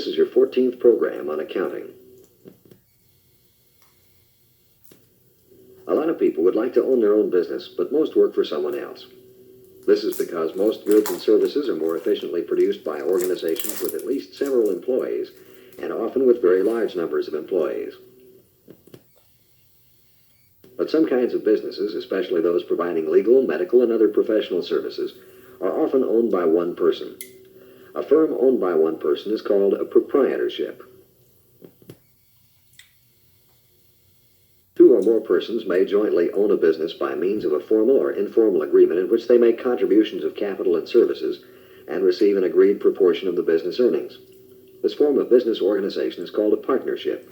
this is your 14th program on accounting. A lot of people would like to own their own business, but most work for someone else. This is because most goods and services are more efficiently produced by organizations with at least several employees, and often with very large numbers of employees. But some kinds of businesses, especially those providing legal, medical, and other professional services, are often owned by one person. A firm owned by one person is called a proprietorship. Two or more persons may jointly own a business by means of a formal or informal agreement in which they make contributions of capital and services and receive an agreed proportion of the business earnings. This form of business organization is called a partnership.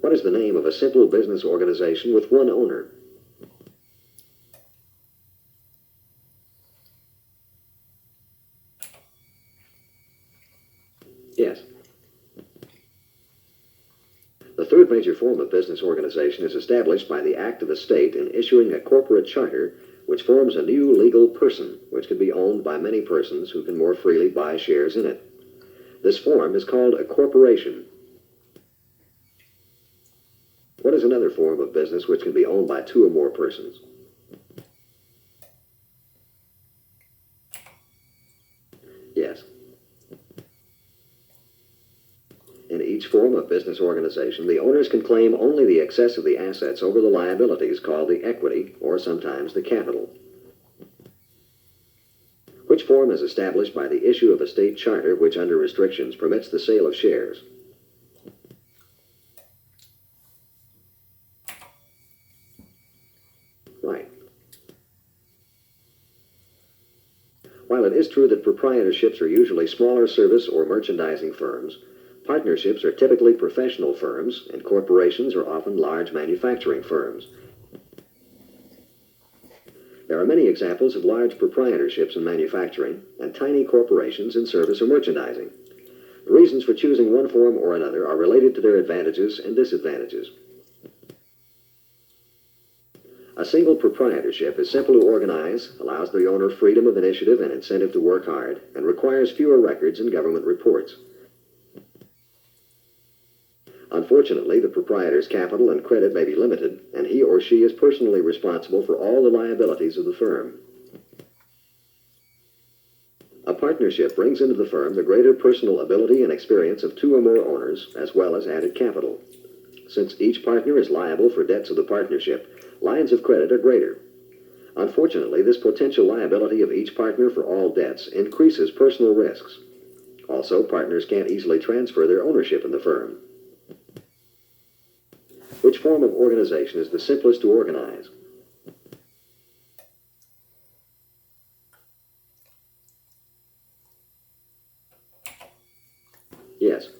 What is the name of a simple business organization with one owner? Yes. The third major form of business organization is established by the act of the state in issuing a corporate charter which forms a new legal person which can be owned by many persons who can more freely buy shares in it. This form is called a corporation. What is another form of business which can be owned by two or more persons? Yes. In each form of business organization, the owners can claim only the excess of the assets over the liabilities called the equity, or sometimes the capital. Which form is established by the issue of a state charter which, under restrictions, permits the sale of shares? Right. While it is true that proprietorships are usually smaller service or merchandising firms, partnerships are typically professional firms, and corporations are often large manufacturing firms. There are many examples of large proprietorships in manufacturing and tiny corporations in service or merchandising. The reasons for choosing one form or another are related to their advantages and disadvantages. A single proprietorship is simple to organize, allows the owner freedom of initiative and incentive to work hard, and requires fewer records and government reports. Unfortunately, the proprietor's capital and credit may be limited, and he or she is personally responsible for all the liabilities of the firm. A partnership brings into the firm the greater personal ability and experience of two or more owners, as well as added capital. Since each partner is liable for debts of the partnership, lines of credit are greater. Unfortunately, this potential liability of each partner for all debts increases personal risks. Also, partners can't easily transfer their ownership in the firm. Which form of organization is the simplest to organize? Yes.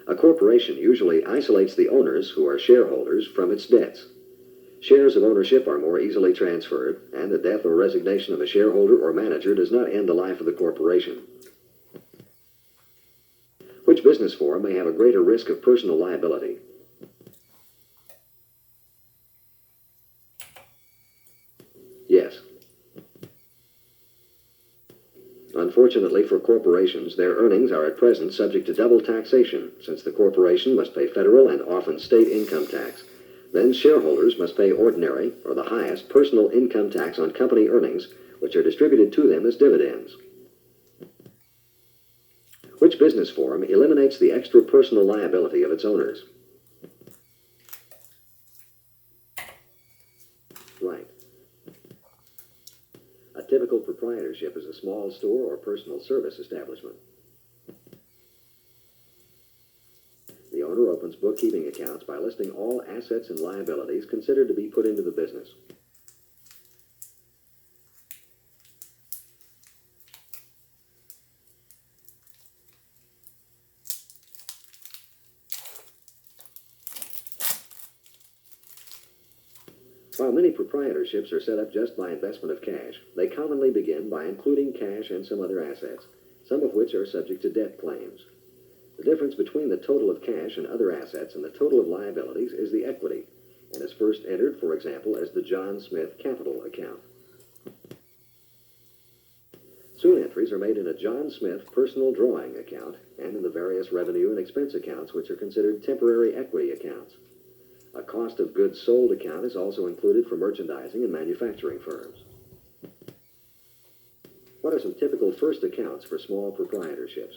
A corporation usually isolates the owners, who are shareholders, from its debts. Shares of ownership are more easily transferred, and the death or resignation of a shareholder or manager does not end the life of the corporation. Which business form may have a greater risk of personal liability? Yes. Unfortunately for corporations, their earnings are at present subject to double taxation, since the corporation must pay federal and often state income tax. Then shareholders must pay ordinary, or the highest, personal income tax on company earnings, which are distributed to them as dividends. Which business form eliminates the extra personal liability of its owners? Right. A typical proprietorship is a small store or personal service establishment. The owner opens bookkeeping accounts by listing all assets and liabilities considered to be put into the business. While many proprietorships are set up just by investment of cash, they commonly begin by including cash and some other assets, some of which are subject to debt claims. The difference between the total of cash and other assets and the total of liabilities is the equity, and is first entered, for example, as the John Smith Capital account. entries are made in a John Smith personal drawing account and in the various revenue and expense accounts, which are considered temporary equity accounts. A cost of goods sold account is also included for merchandising and manufacturing firms. What are some typical first accounts for small proprietorships?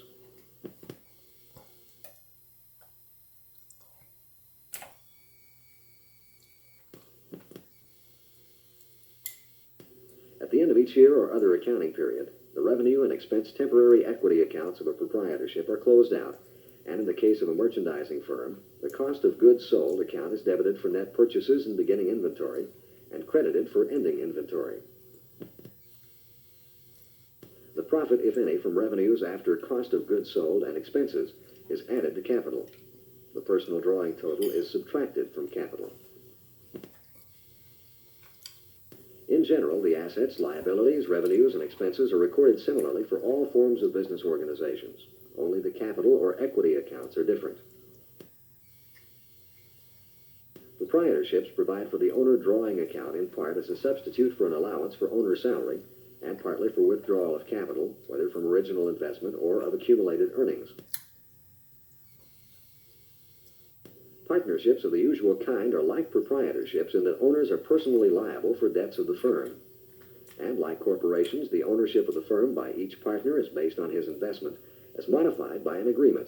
At the end of each year or other accounting period, the revenue and expense temporary equity accounts of a proprietorship are closed out, and in the case of a merchandising firm, the cost of goods sold account is debited for net purchases and beginning inventory and credited for ending inventory. The profit, if any, from revenues after cost of goods sold and expenses is added to capital. The personal drawing total is subtracted from capital. In general, the assets, liabilities, revenues, and expenses are recorded similarly for all forms of business organizations. Only the capital or equity accounts are different. Proprietorships provide for the owner drawing account in part as a substitute for an allowance for owner salary and partly for withdrawal of capital, whether from original investment or of accumulated earnings. Partnerships of the usual kind are like proprietorships in that owners are personally liable for debts of the firm. And like corporations, the ownership of the firm by each partner is based on his investment, as modified by an agreement.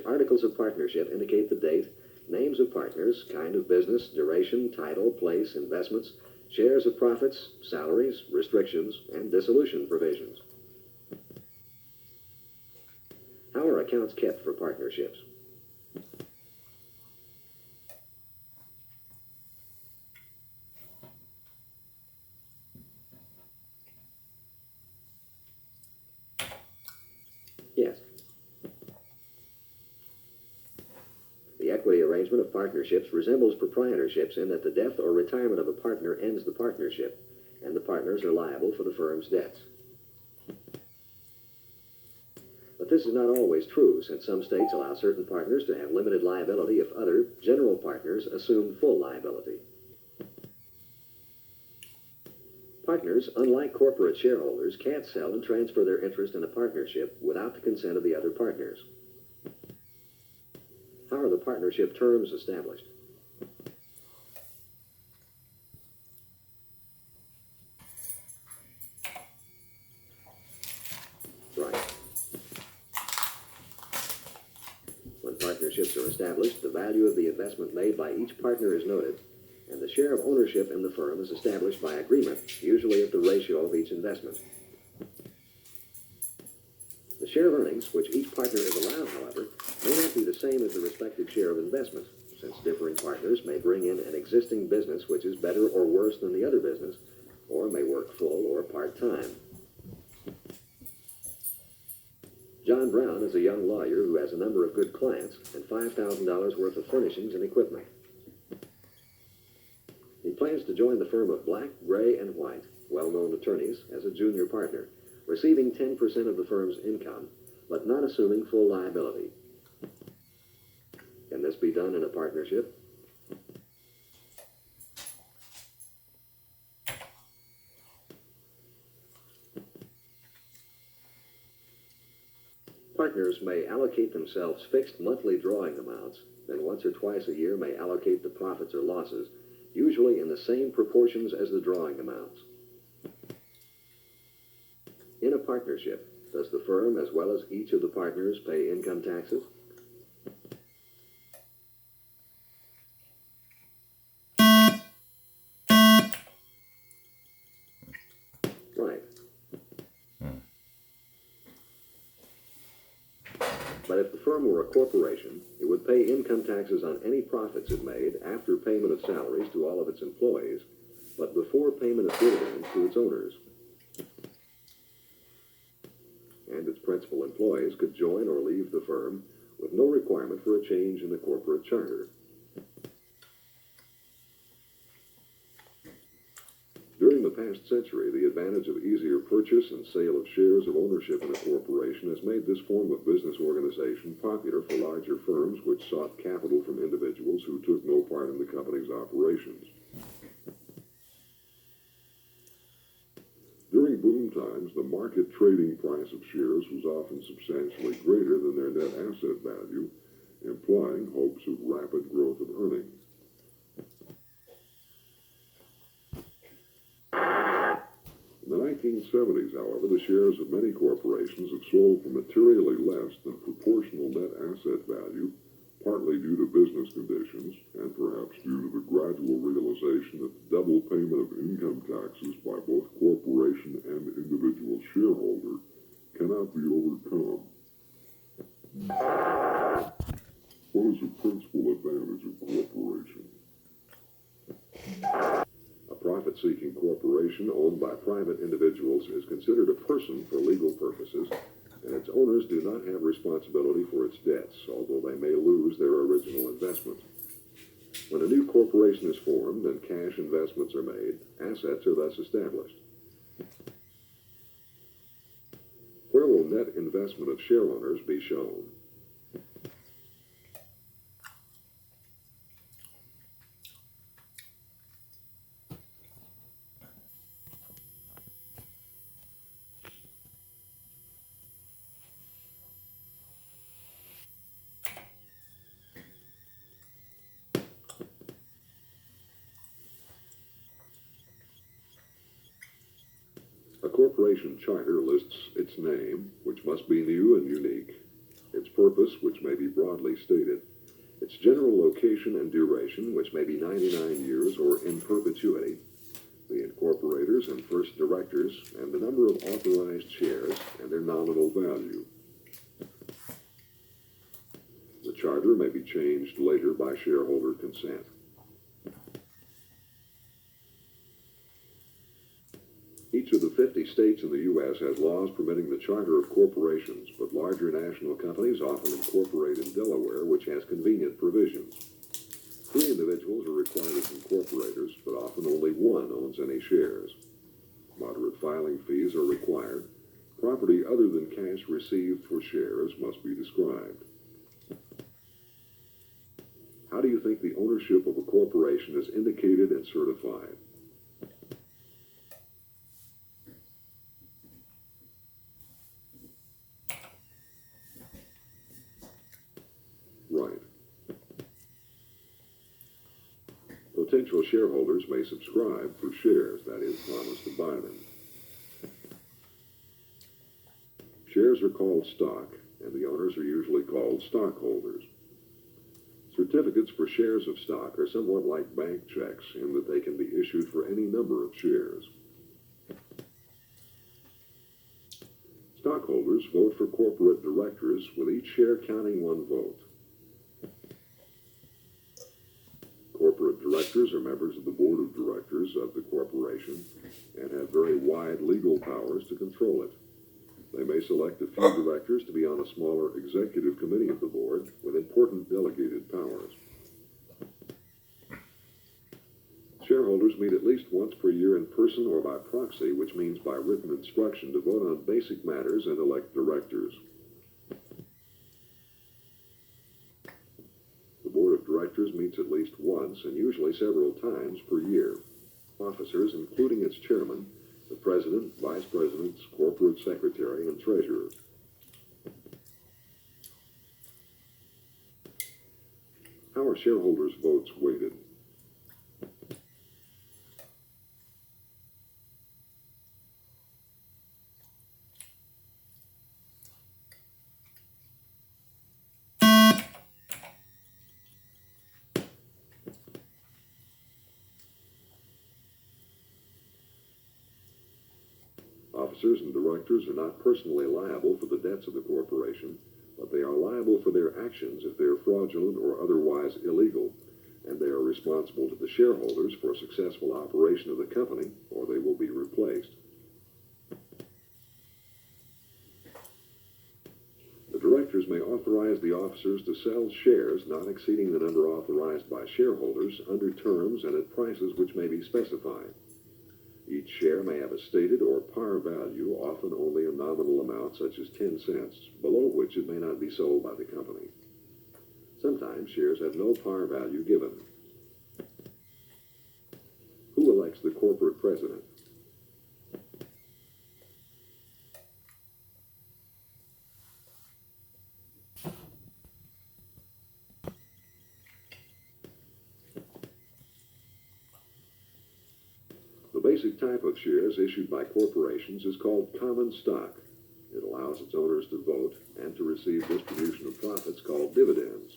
Articles of partnership indicate the date, names of partners, kind of business, duration, title, place, investments, shares of profits, salaries, restrictions, and dissolution provisions. How are accounts kept for partnerships? Yes. The equity arrangement of partnerships resembles proprietorships in that the death or retirement of a partner ends the partnership, and the partners are liable for the firm's debts. But this is not always true, since some states allow certain partners to have limited liability if other, general partners assume full liability. Partners, unlike corporate shareholders, can't sell and transfer their interest in a partnership without the consent of the other partners. How are the partnership terms established? Right. When partnerships are established, the value of the investment made by each partner is noted, and the share of ownership in the firm is established by agreement, usually at the ratio of each investment. The share of earnings which each partner is allowed, however, may not be the same as the respective share of investment, since differing partners may bring in an existing business which is better or worse than the other business, or may work full or part-time. John Brown is a young lawyer who has a number of good clients and $5,000 worth of furnishings and equipment. He plans to join the firm of Black, Gray, and White, well-known attorneys, as a junior partner, receiving 10% of the firm's income, but not assuming full liability. Can this be done in a partnership? Partners may allocate themselves fixed monthly drawing amounts, and once or twice a year may allocate the profits or losses, usually in the same proportions as the drawing amounts. In a partnership, does the firm as well as each of the partners pay income taxes? Right. But if the firm were a corporation, it would pay income taxes on any profits it made after payment of salaries to all of its employees, but before payment of dividends to its owners. And its principal employees could join or leave the firm with no requirement for a change in the corporate charter. During the past century, the advantage of easier purchase and sale of shares of ownership in a corporation has made this form of business organization popular for larger firms which sought capital from individuals who took no part in the company's operations. boom times, the market trading price of shares was often substantially greater than their net asset value, implying hopes of rapid growth of earnings. In the 1970s, however, the shares of many corporations have sold for materially less than proportional net asset value, partly due to business conditions, and perhaps due to the gradual realization that the double payment of income taxes by both corporation and individual shareholder cannot be overcome. What is the principal advantage of corporation? A profit-seeking corporation owned by private individuals is considered a person for legal purposes, and its owners do not have responsibility for its debts, although they may lose their original investment. When a new corporation is formed and cash investments are made, assets are thus established. Where will net investment of share owners be shown? A corporation charter lists its name, which must be new and unique, its purpose, which may be broadly stated, its general location and duration, which may be 99 years or in perpetuity, the incorporators and first directors, and the number of authorized shares and their nominal value. The charter may be changed later by shareholder consent. Each of the 50 states in the U.S. has laws permitting the charter of corporations, but larger national companies often incorporate in Delaware, which has convenient provisions. 3 individuals are required as incorporators, but often only one owns any shares. Moderate filing fees are required. Property other than cash received for shares must be described. How do you think the ownership of a corporation is indicated and certified? Right. Potential shareholders may subscribe for shares, that is, promise to buy them. Shares are called stock, and the owners are usually called stockholders. Certificates for shares of stock are somewhat like bank checks in that they can be issued for any number of shares. Stockholders vote for corporate directors, with each share counting 1 vote. Corporate directors are members of the board of directors of the corporation and have very wide legal powers to control it. They may select a few directors to be on a smaller executive committee of the board with important delegated powers. Shareholders meet at least once per year in person or by proxy, which means by written instruction to vote on basic matters and elect directors. The board of directors meets at least once and usually several times per year. Officers, including its chairman, the president, vice presidents, corporate secretary, and treasurer. How are shareholders' votes weighted? Officers and directors are not personally liable for the debts of the corporation, but they are liable for their actions if they are fraudulent or otherwise illegal, and they are responsible to the shareholders for successful operation of the company, or they will be replaced. The directors may authorize the officers to sell shares not exceeding the number authorized by shareholders under terms and at prices which may be specified. Each share may have a stated or par value, often only a nominal amount such as 10 cents, below which it may not be sold by the company. Sometimes shares have no par value given. Who elects the corporate president? basic type of shares issued by corporations is called common stock. It allows its owners to vote and to receive distribution of profits called dividends.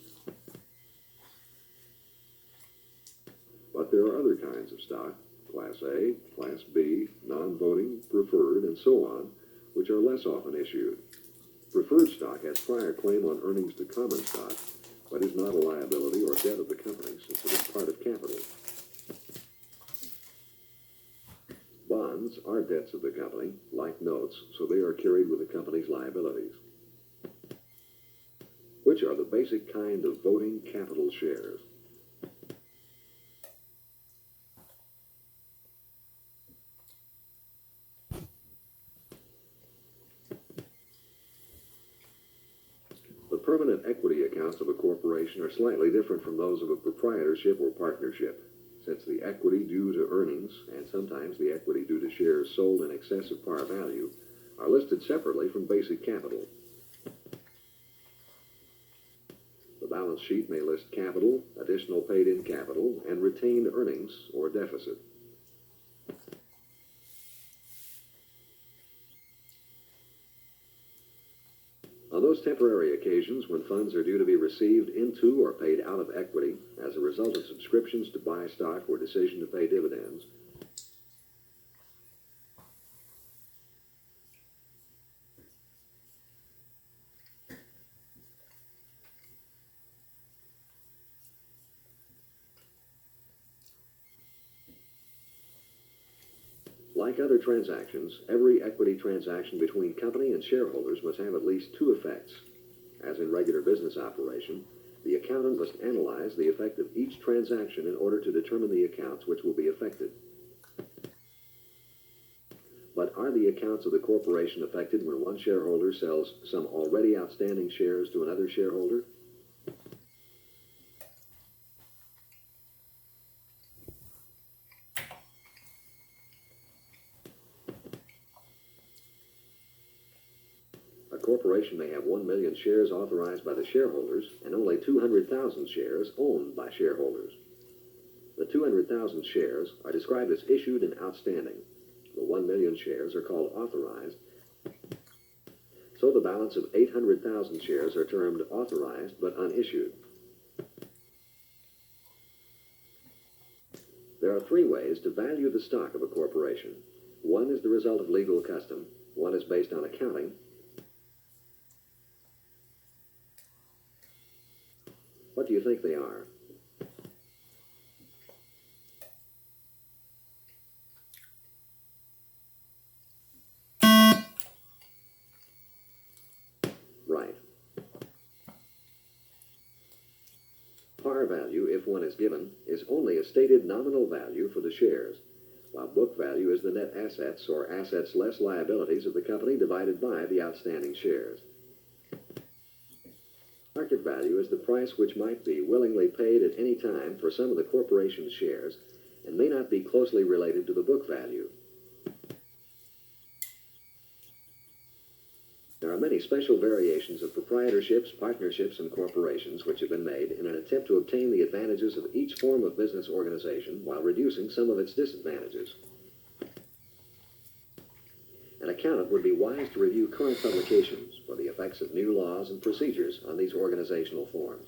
But there are other kinds of stock, Class A, Class B, non-voting, preferred, and so on, which are less often issued. Preferred stock has prior claim on earnings to common stock, but is not a liability or debt of the company since it is part of capital. Bonds are debts of the company, like notes, so they are carried with the company's liabilities. Which are the basic kind of voting capital shares? The permanent equity accounts of a corporation are slightly different from those of a proprietorship or partnership, since the equity due to earnings, and sometimes the equity due to shares sold in excess of par value, are listed separately from basic capital. The balance sheet may list capital, additional paid-in capital, and retained earnings or deficit. On those temporary occasions when funds are due to be received into or paid out of equity as a result of subscriptions to buy stock or decision to pay dividends, like other transactions, every equity transaction between company and shareholders must have at least two effects. As in regular business operation, the accountant must analyze the effect of each transaction in order to determine the accounts which will be affected. But are the accounts of the corporation affected when one shareholder sells some already outstanding shares to another shareholder? A corporation may have 1 million shares authorized by the shareholders and only 200,000 shares owned by shareholders. The 200,000 shares are described as issued and outstanding. The 1 million shares are called authorized. So the balance of 800,000 shares are termed authorized but unissued. There are three ways to value the stock of a corporation. One is the result of legal custom. One is based on accounting. What do you think they are? Right. Par value, if one is given, is only a stated nominal value for the shares, while book value is the net assets or assets less liabilities of the company divided by the outstanding shares. Market value is the price which might be willingly paid at any time for some of the corporation's shares and may not be closely related to the book value. There are many special variations of proprietorships, partnerships, and corporations which have been made in an attempt to obtain the advantages of each form of business organization while reducing some of its disadvantages. An accountant would be wise to review current publications for the effects of new laws and procedures on these organizational forms.